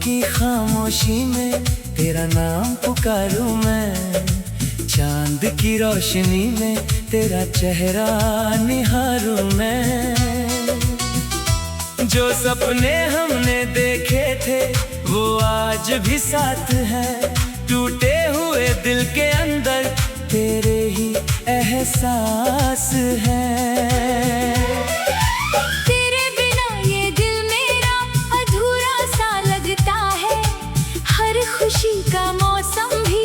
की खामोशी में तेरा नाम पुकारूं मैं, चांद की रोशनी में तेरा चेहरा निहारूं मैं। जो सपने हमने देखे थे वो आज भी साथ हैं, टूटे हुए दिल के अंदर तेरे ही एहसास है। तेरे बिना ये दिल मेरा अधूरा सा लगता है, हर खुशी का मौसम भी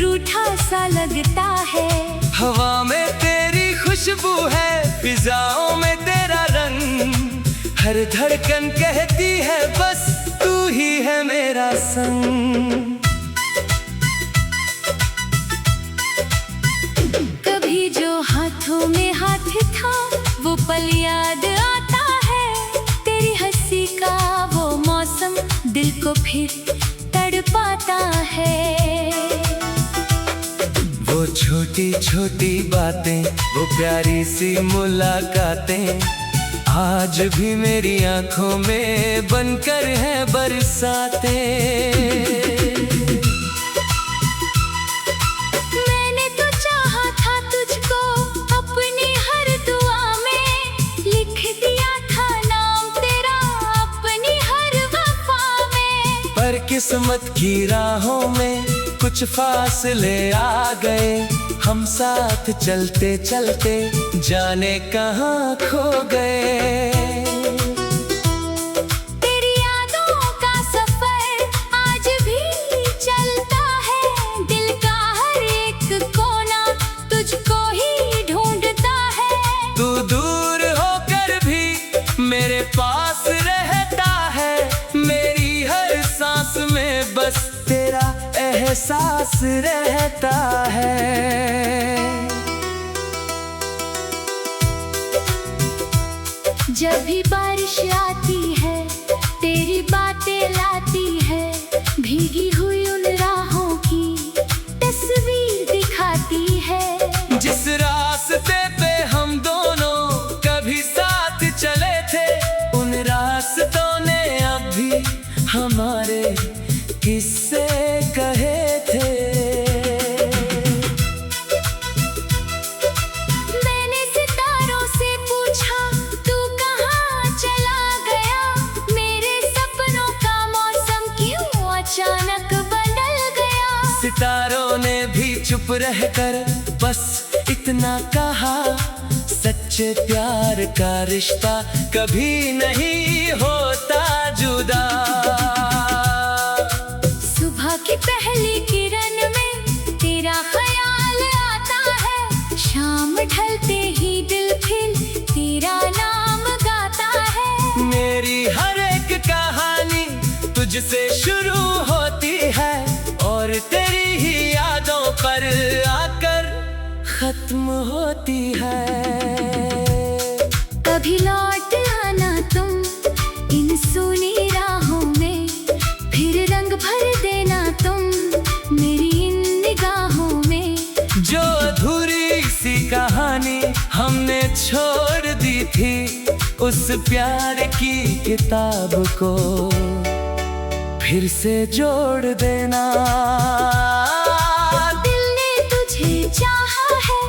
रूठा सा लगता है। हवा में तेरी खुशबू है, फिजाओं में तेरा रंग, हर धड़कन कहती है बस तू ही है मेरा संग। कभी जो हाथों में हाथ था वो पल याद आता है, तेरी हंसी का वो मौसम दिल को फिर तड़पाता है। वो छोटी छोटी बातें, वो प्यारी सी मुलाकातें, आज भी मेरी आंखों में बनकर है बरसातें। मैंने तो चाहा था तुझको अपनी हर दुआ में, लिख दिया था नाम तेरा अपनी हर वफा में। पर किस्मत की राहों में कुछ फासले आ गए, हम साथ चलते चलते जाने कहाँ खो गए। तेरी यादों का सफर आज भी चलता है, दिल का हर एक कोना तुझको ही ढूंढता है। तू दूर होकर भी मेरे पास रहता है, मेरी हर सांस में बस तेरा एहसास रहता है। जब भी बारिश आती है तेरी बातें लाती है, भीगी हुई उन राहों की तस्वीर दिखाती है। जिस रास्ते पे हम दोनों कभी साथ चले थे, उन रास्तों ने अब भी हमारे किस्से कहे थे। मैंने सितारों से पूछा तू कहाँ चला गया, मेरे सपनों का मौसम क्यों अचानक बदल गया। सितारों ने भी चुप रहकर बस इतना कहा, सच्चे प्यार का रिश्ता कभी नहीं होता जुदा। सुबह की पहली किरण में तेरा ख्याल आता है, शाम ढलते ही दिल फिर तेरा नाम गाता है। मेरी हर एक कहानी तुझसे शुरू होती है, और तेरी ही यादों पर आकर खत्म होती है। कभी लौट आना तुम इन सुनी राहों में, फिर रंग भर देना तुम मेरी इन निगाहों में। जो अधूरी सी कहानी हमने छोड़ दी थी, उस प्यार की किताब को फिर से जोड़ देना। दिल ने तुझे चाहा है,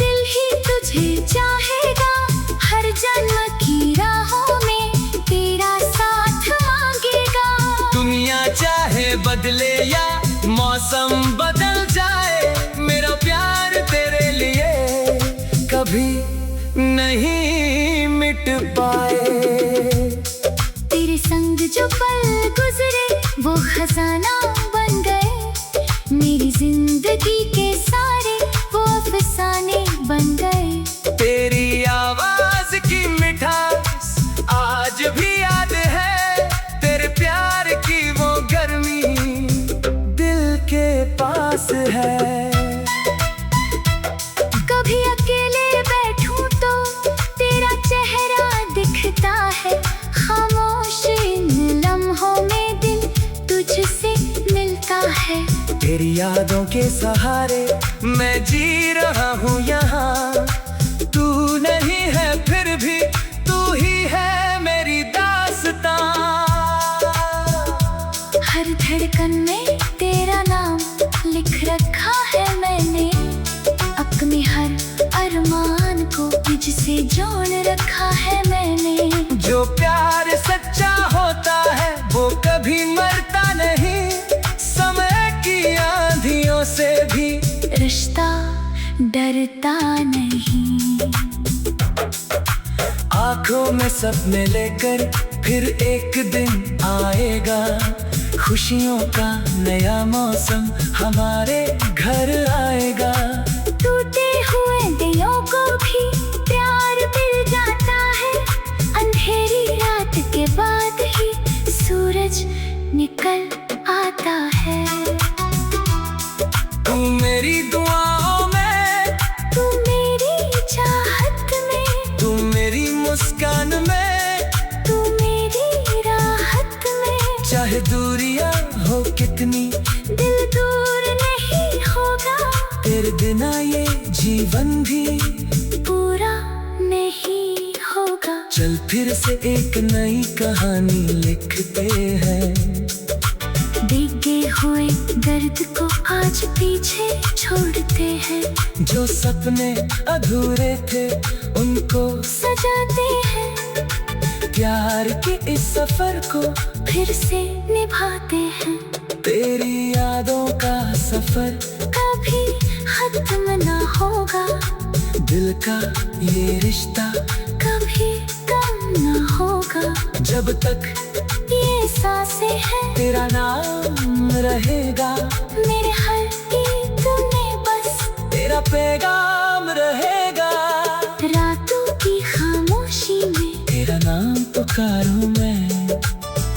दिल ही तुझे चाहेगा, हर जन्म की राहों में तेरा साथ मांगेगा। दुनिया चाहे बदले या मौसम बदल जाए, मेरा प्यार तेरे लिए कभी नहीं मिट पाए। तेरे संग जो पल गुजरे वो खजाना बन गए, मेरी जिंदगी के सारे वो अफसाने बन गए। तेरी आवाज की मिठास आज भी याद है, तेरे प्यार की वो गर्मी दिल के पास है। कभी अकेले बैठूं तो तेरा चेहरा दिखता है, खामोश इन लम्हों में दिल तुझसे मिलता है। तेरी यादों के सहारे मैं जी रहा हूँ यहाँ, तू नहीं है फिर भी तू ही है मेरी दास्तां। धड़कन में तेरा नाम लिख रखा है मैंने, अपने हर अरमान को तुझसे जोड़ रखा है मैंने। जो प्यार सच्चा होता है वो कभी मरता नहीं, समय की आंधियों से भी रिश्ता डरता नहीं। आंखों में सपने लेकर फिर एक दिन आएगा, खुशियों का नया मौसम हमारे घर आएगा। टूटे हुए दिलों को भी प्यार मिल जाता है, अंधेरी रात के बाद ही सूरज निकल आता है। तू मेरी दुआओं में, तू मेरी चाहत में, तू मेरी मुस्कान में, तू मेरी राहत में। चाहे दूरियां हो कितनी दिल दूर नहीं होगा, तेरे बिना ये जीवन भी पूरा नहीं होगा। चल फिर से एक नई कहानी लिखते हैं, भीगे हुए दर्द को आज पीछे छोड़ते हैं। जो सपने अधूरे थे उनको सजाते हैं, प्यार के इस सफर को फिर से निभाते हैं। तेरी यादों का सफर कभी खत्म ना होगा, दिल का ये रिश्ता कभी कम ना होगा। जब तक ये सांसें हैं तेरा नाम रहेगा, मेरे हर गीत में बस तेरा पैगाम रहेगा। रातों की खामोशी में तेरा नाम पुकारूं मैं,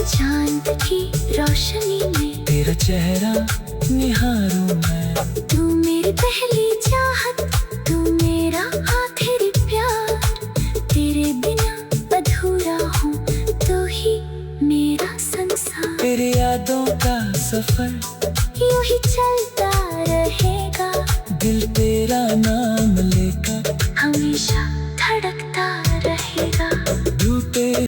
चांद की रोशनी में तेरा चेहरा निहारूं मैं। तू मेरी पहली चाहत, तू मेरा आखिरी प्यार, तेरे बिना अधूरा हूँ तो ही मेरा संसार। तेरी यादों का सफर यूं ही चलता रहेगा, दिल तेरा नाम लेकर हमेशा धड़कता रहेगा। तू तेरे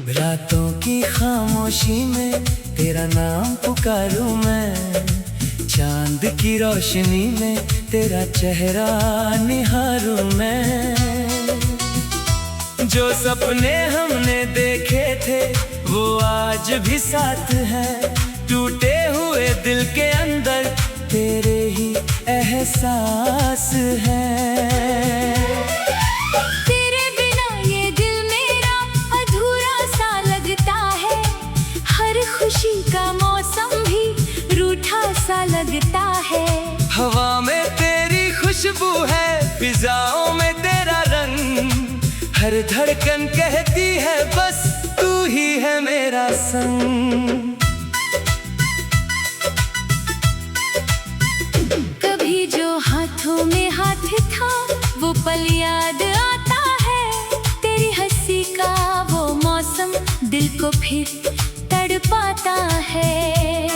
रातों की खामोशी में तेरा नाम पुकारूं मैं, चांद की रोशनी में तेरा चेहरा निहारूं मैं। जो सपने हमने देखे थे वो आज भी साथ हैं, टूटे हुए दिल के अंदर तेरे ही एहसास है। तेरे बिना ये दिल मेरा अधूरा सा लगता है, हर खुशी का मौसम भी रूठा सा लगता है। हवा में तेरी खुशबू है, फिजाओं में तेरा रंग, हर धड़कन कहती है बस तू ही है मेरा संग। कभी जो हाथों में हाथ था वो पल याद आता है, तेरी हंसी का वो मौसम दिल को फिर तड़पाता है।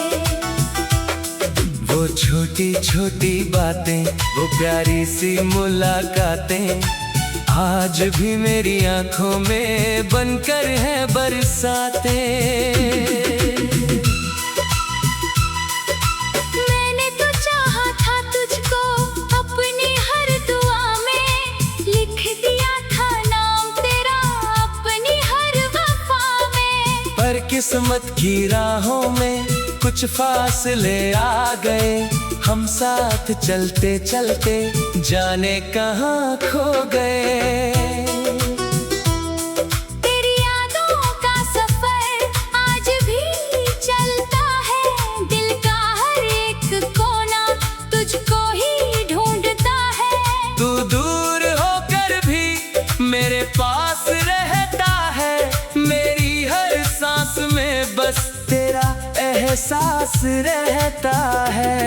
वो छोटी छोटी बातें, वो प्यारी सी मुलाकातें आज भी मेरी आंखों में बनकर है बरसातें। मैंने तो चाहा था तुझको अपनी हर दुआ में, लिख दिया था नाम तेरा अपनी हर वफा में। पर किस्मत की राहों में कुछ फासले आ गए, हम साथ चलते चलते जाने कहाँ खो गए। तेरी यादों का सफर आज भी चलता है, दिल का हर एक कोना तुझको ही ढूंढता है। तू दूर होकर भी मेरे पास रहता है, मेरी हर सांस में बस तेरा एहसास रहता है।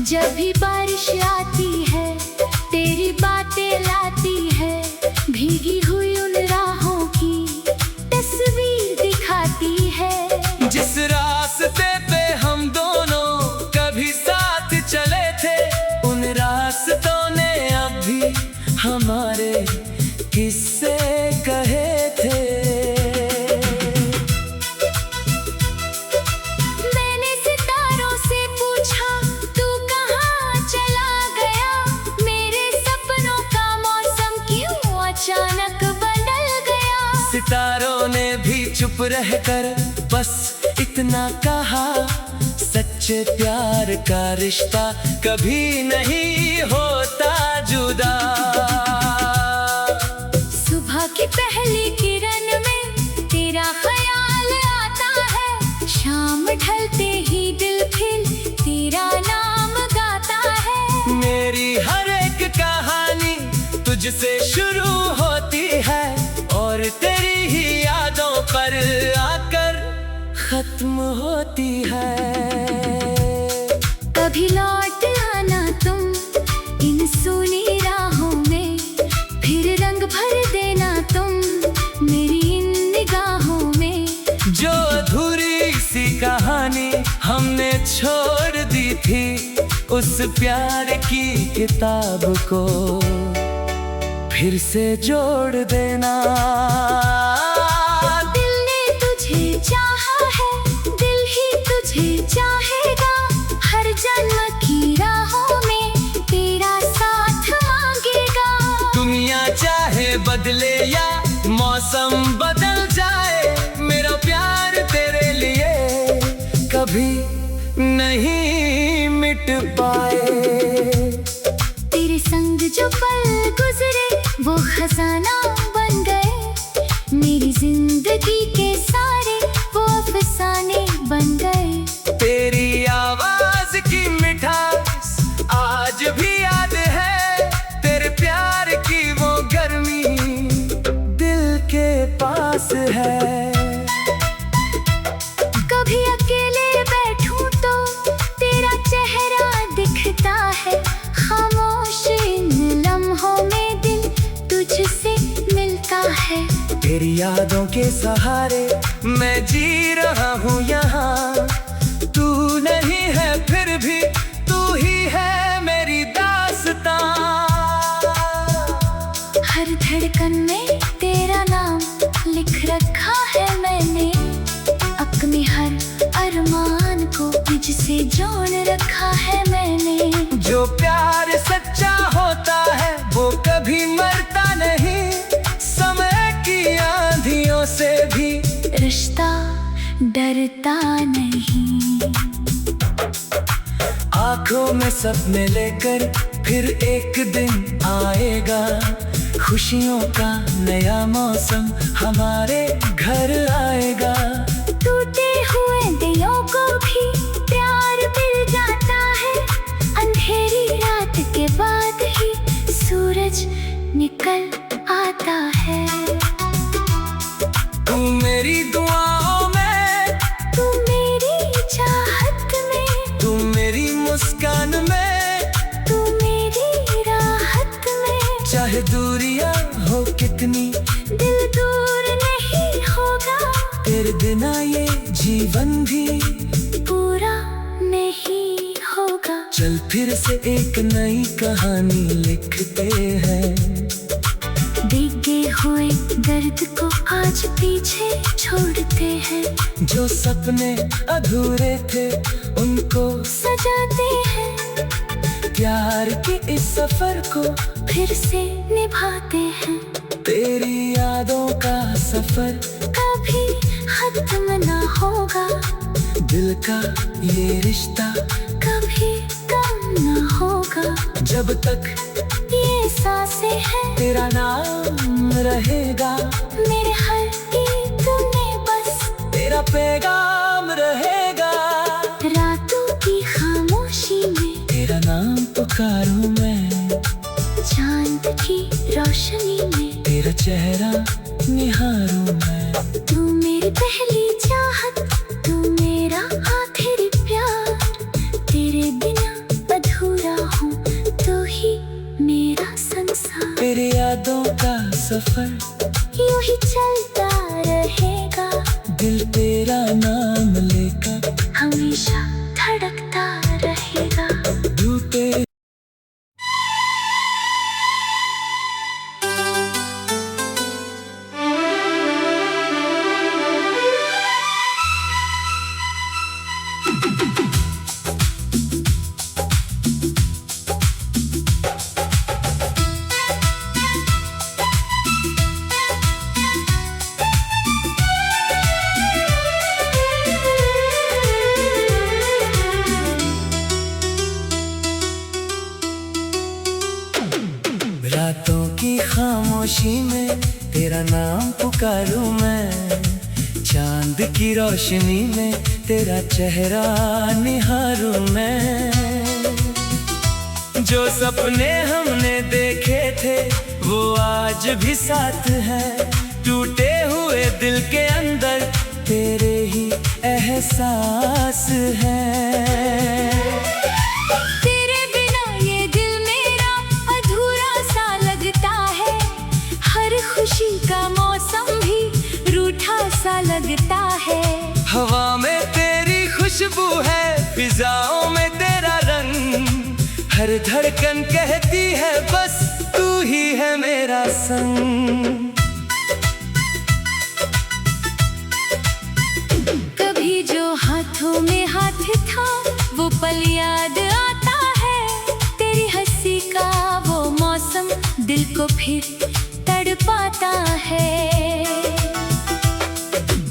जब भी बारिश आती है तेरी बातें लाती है, भीगी हुई उन राहों की तस्वीर दिखाती है। जिस रास्ते पे हम दोनों कभी साथ चले थे, उन रास्तों ने अब भी हमारे किस्से कहे थे। मैंने सितारों से पूछा तू कहाँ चला गया, मेरे सपनों का मौसम क्यों अचानक बदल गया। सितारों ने भी चुप रहकर बस इतना कहा, सच्चे प्यार का रिश्ता कभी नहीं होता जुदा। सुबह की पहली किरण में तेरा ख्याल आता है, शाम ढलते ही दिल फिर तेरा नाम गाता है। मेरी हर एक कहानी तुझसे शुरू होती है, और तेरी ही यादों पर आकर खत्म होती है। कभी लौट आना तुम इन सूनी राहों में, फिर रंग भर देना तुम मेरी इन निगाहों में। जो अधूरी सी कहानी हमने छोड़ दी थी, उस प्यार की किताब को फिर से जोड़ देना। दिल ने तुझे चाहा है, दिल ही तुझे चाहेगा, हर जन्म की राहों में तेरा साथ मांगेगा। दुनिया चाहे बदले या मौसम बदल जाए, मेरा प्यार तेरे लिए कभी नहीं मिट पाए। तेरे संग जो पल गुजरे वो खजाना बन गए, मेरी जिंदगी के सारे वो अफसाने बन गए। तेरी आवाज की मिठास आज भी याद है, तेरे प्यार की वो गर्मी दिल के पास है। कभी अकेले बैठूं तो तेरा चेहरा दिखता है, खामोश इन लम्हों में दिल तुझसे मिलता है। तेरी यादों के सहारे मैं जी रहा हूँ यहाँ, तू नहीं है फिर भी तू ही है मेरी दास्तां। हर धड़कन में तेरा नाम लिख रखा है मैंने, अपने हर अरमान को तुझसे जोड़ रखा है मैंने। जो प्यार सच्चा होता है वो कभी मरता नहीं, समय की आंधियों से भी रिश्ता डरता नहीं। आंखों में सपने लेकर फिर एक दिन आएगा, खुशियों का नया मौसम हमारे घर आएगा। टूटे हुए दिलों को भी प्यार मिल जाता है, अंधेरी रात के बाद ही सूरज निकल आता है। तू मेरी दुआओं में, तू मेरी चाहत में, तू मेरी मुस्कान में, तू मेरी राहत में। चाहे दूरियां हो कितनी दिल दूर नहीं होगा, तेरे बिना ये जीवन भी पूरा नहीं होगा। चल फिर से एक नई कहानी लिखते हैं, भीगे हुए दर्द को आज पीछे छोड़ते हैं। जो सपने अधूरे थे उनको सजाते हैं, प्यार के इस सफर को फिर से निभाते हैं। तेरी यादों का सफर कभी खत्म ना होगा, दिल का ये रिश्ता कभी कम ना होगा। जब तक ये सांसें हैं तेरा नाम रहेगा, मेरे हर गीत में बस तेरा पैगाम रहेगा। रातों की खामोशी में तेरा नाम पुकारूं मैं, चांद की रोशनी में तेरा चेहरा निहारूं मैं। तू मेरी पहली चाहत, तू मेरा आखिरी प्यार, तेरे बिना अधूरा हूँ, तू ही मेरा संसार। तेरी यादों का सफर यूं ही चलता रहेगा, दिल तेरा नाम लेकर हमेशा धड़कता रहेगा। तू तेरे रातों की खामोशी में तेरा नाम पुकारूं मैं। चांद की रोशनी में तेरा चेहरा निहारूं मैं। जो सपने हमने देखे थे वो आज भी साथ हैं। टूटे हुए दिल के अंदर तेरे ही एहसास हैं। तेरे बिना ये दिल मेरा अधूरा सा लगता है, हर खुशी का मौसम भी रूठा सा लगता है। हवा में तेरी खुशबू है, फिजाओं में तेरा रंग, हर धड़कन कहती है बस तू ही है मेरा संग। कभी जो हाथों में हाथ था वो पल याद आता है, तेरी हंसी का वो मौसम दिल को फिर तड़पाता है।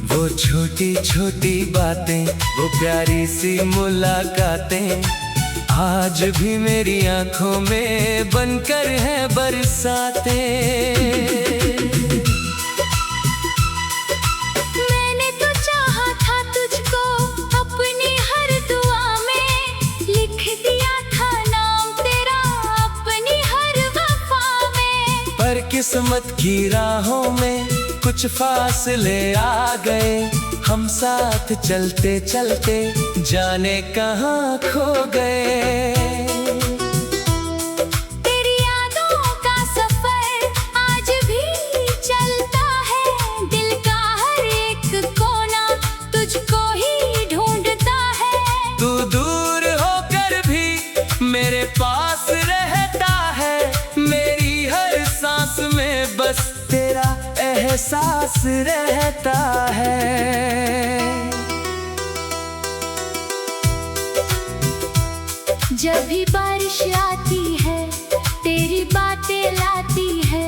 वो छोटी छोटी बातें, वो प्यारी सी मुलाकातें आज भी मेरी आंखों में बनकर है बरसातें। मैंने तो चाहा था तुझको अपनी हर दुआ में, लिख दिया था नाम तेरा अपनी हर वफा में। पर किस्मत की राहों में कुछ फासले आ गए, हम साथ चलते चलते जाने कहाँ खो गए। तेरी यादों का सफर आज भी चलता है, दिल का हर एक कोना तुझको ही ढूंढता है। तू दूर होकर भी मेरे पास रहता है, मेरी हर सांस में बस तेरा एहसास रहता है। जब भी बारिश आती है तेरी बातें लाती है,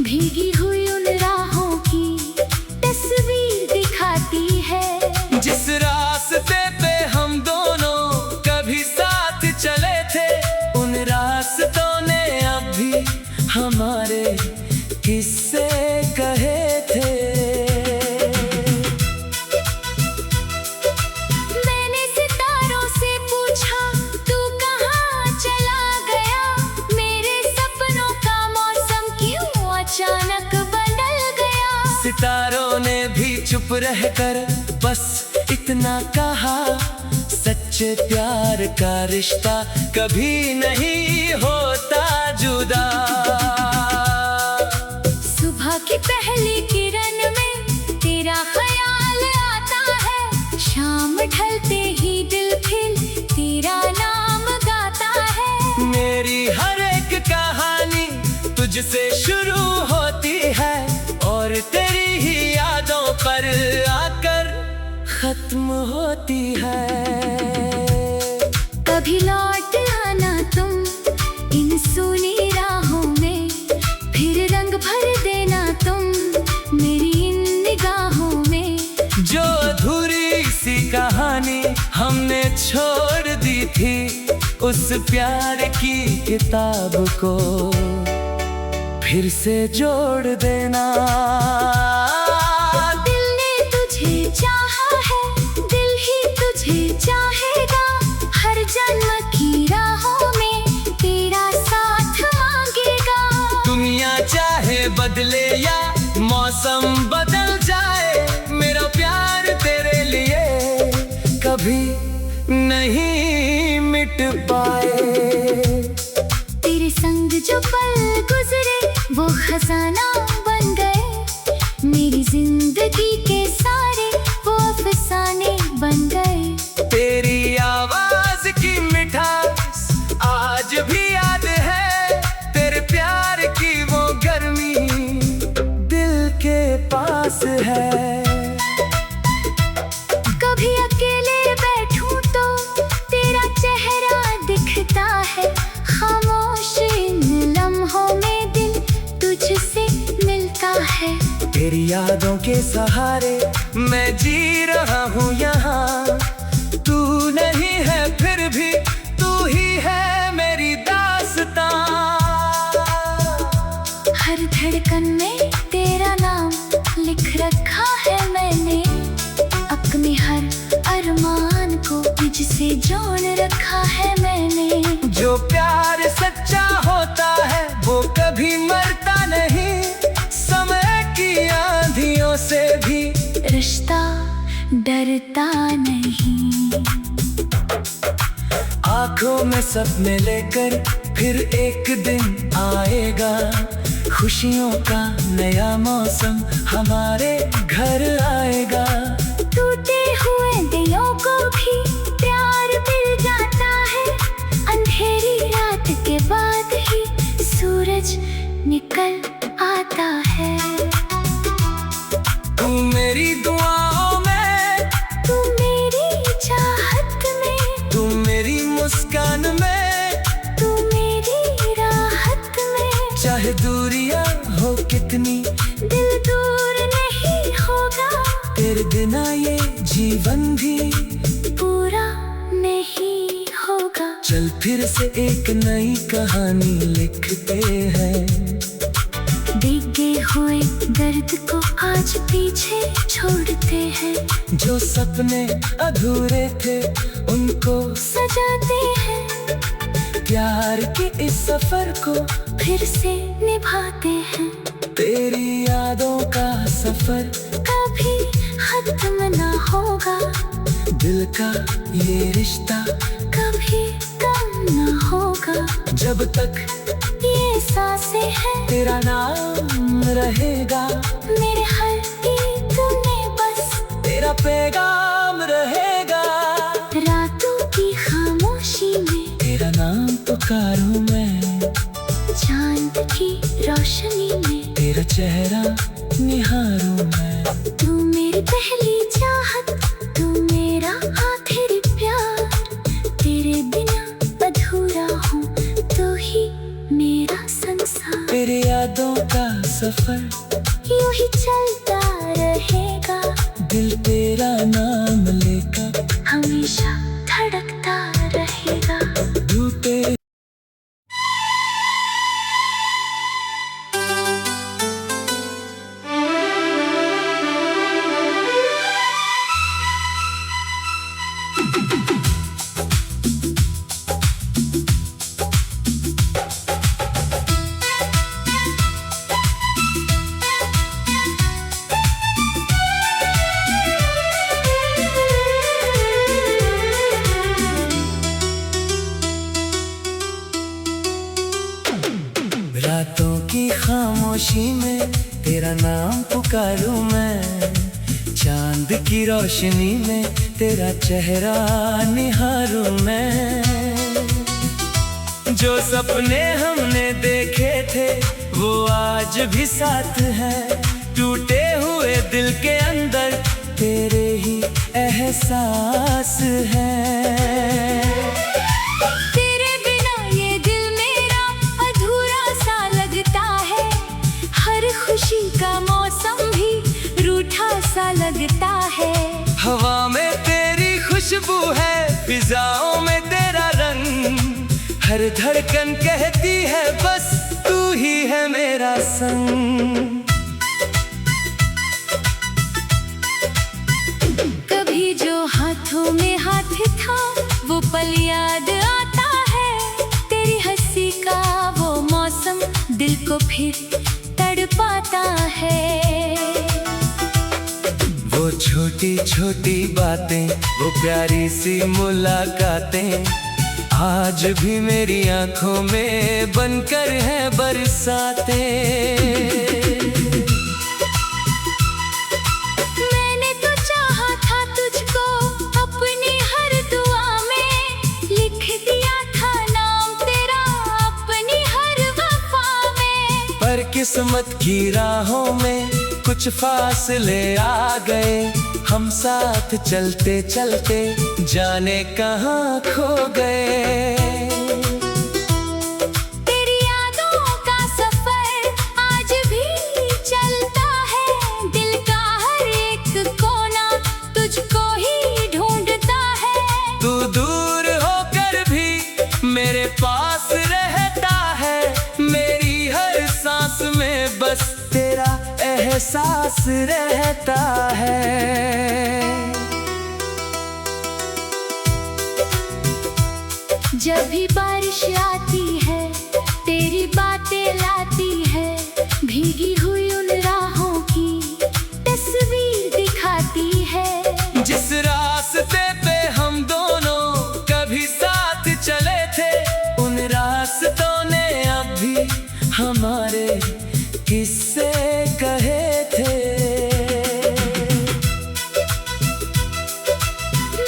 भीगी हुई उन राहों की तस्वीर दिखाती है। जिस रास्ते पे हम दोनों कभी साथ चले थे, उन रास्तों ने अब भी हमारे किस्से कहे थे। मैंने सितारों से पूछा तू कहाँ चला गया, मेरे सपनों का मौसम क्यों अचानक बदल गया। सितारों ने भी चुप रहकर बस इतना कहा, सच्चे प्यार का रिश्ता कभी नहीं होता जुदा। सुबह की पहली किरण में तेरा ख्याल आता है, शाम ढलते ही दिल फिर तेरा नाम गाता है। मेरी हर एक कहानी तुझसे शुरू होती है और तेरी ही यादों पर आकर खत्म होती है। कभी लौट आना तुम इन सुनी राहों में, फिर रंग भर देना तुम मेरी इन निगाहों में। जो अधूरी सी कहानी हमने छोड़ दी थी, उस प्यार की किताब को फिर से जोड़ देना। दिल ने तुझे चाहा है, दिल ही तुझे चाहेगा, हर जन्म की राहों में तेरा साथ मांगेगा। दुनिया चाहे बदले संग जो पल गुजरे वो खजाना बन गए। मेरी जिंदगी के सारे वो अफसाने बन गए। तेरी आवाज की मिठास आज भी याद है, तेरे प्यार की वो गर्मी दिल के पास है। कभी अकेले बैठूं तो तेरा चेहरा दिखता है, खामोश इन लम्हों में दिल तुझसे मिलता है। तेरी यादों के सहारे मैं जी रहा हूँ यहाँ, तू नहीं है फिर भी तू ही है मेरी दास्तां। हर धड़कन में तेरा नाम लिख रखा है मैंने, अपने हर अरमान को तुझसे जोड़ रखा है मैंने। जो प्यार सच्चा होता है वो कभी मरता नहीं, समय की आंधियों से भी रिश्ता डरता नहीं। आंखों में सपने लेकर फिर एक दिन आएगा, खुशियों का नया मौसम हमारे घर आएगा। टूटे हुए दिलों को भी प्यार मिल जाता है, अंधेरी रात के बाद ही सूरज निकल आता है। तू मेरी दुआओं में, तू मेरी चाहत में, तू मेरी मुस्कान में, तू मेरी राहत में। चाहे दूरियां हो कितनी दिल दूर नहीं होगा, तेरे बिना ये जीवन भी पूरा नहीं होगा। चल फिर से एक नई कहानी लिखते हैं, भीगे हुए दर्द को आज पीछे छोड़ते हैं। जो सपने अधूरे थे उनको सजाते हैं, प्यार के इस सफर को फिर से निभाते हैं। तेरी यादों का सफर कभी खत्म ना होगा, दिल का ये रिश्ता कभी कम ना होगा। जब तक ये सांसें हैं तेरा नाम रहेगा, मेरे हर गीत में बस तेरा पैगाम रहेगा। रातों की खामोशी में तेरा नाम पुकारूं मैं, चांद की रोशनी में तेरा चेहरा निहारूं मैं। तू मेरी पहली चाहत, तू मेरा आखिरी प्यार, तेरे बिना अधूरा हूँ तो ही मेरा संसार। तेरी यादों का सफर यूं ही चलता रहेगा, दिल तेरा नाम लेकर हमेशा धड़कता रहेगा। धूपे रातों की खामोशी में तेरा नाम पुकारूं मैं, चांद की रोशनी में तेरा चेहरा निहारूं मैं। जो सपने हमने देखे थे वो आज भी साथ हैं, टूटे हुए दिल के अंदर तेरे ही एहसास है। तेरे बिना ये दिल मेरा अधूरा सा लगता है, हर खुशी का मौसम भी रूठा सा लगता है। हवा में तेरी खुशबू है, फिजाओं में तेरा रंग, हर धड़कन कहती है बस तू ही है मेरा संग। कभी जो हाथों में हाथ था वो पल याद आता है, तेरी हंसी का वो मौसम दिल को फिर तड़पाता है। वो छोटी छोटी बातें, वो प्यारी सी मुलाकातें आज भी मेरी आंखों में बनकर है बरसाते। मैंने तो चाहा था तुझको अपनी हर दुआ में, लिख दिया था नाम तेरा अपनी हर वफा में। पर किस्मत की राहों में कुछ फासले आ गए, हम साथ चलते चलते जाने कहाँ खो गए। तेरी यादों का सफर आज भी चलता है, दिल का हर एक कोना तुझको ही ढूंढता है। तू दूर होकर भी मेरे पास रहता है, मेरी हर सांस में बस तेरा एहसास रहता है। जब भी बारिश आती है तेरी बातें लाती है, भीगी हुई उन राहों की तस्वीर दिखाती है। जिस रास्ते पे हम दोनों कभी साथ चले थे, उन रास्तों ने अब भी हमारे किस्से कहे थे।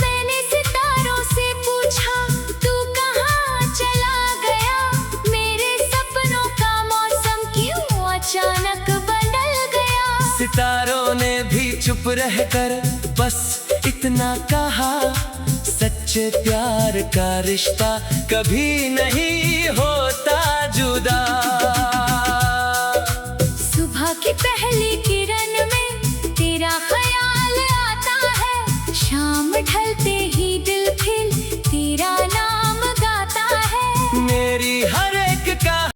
मैंने सितारों से पूछा तू कहाँ चला गया, मेरे सपनों का मौसम क्यों अचानक बदल गया। सितारों ने भी चुप रहकर बस इतना कहा, सच्चे प्यार का रिश्ता कभी नहीं होता जुदा। सुबह की पहली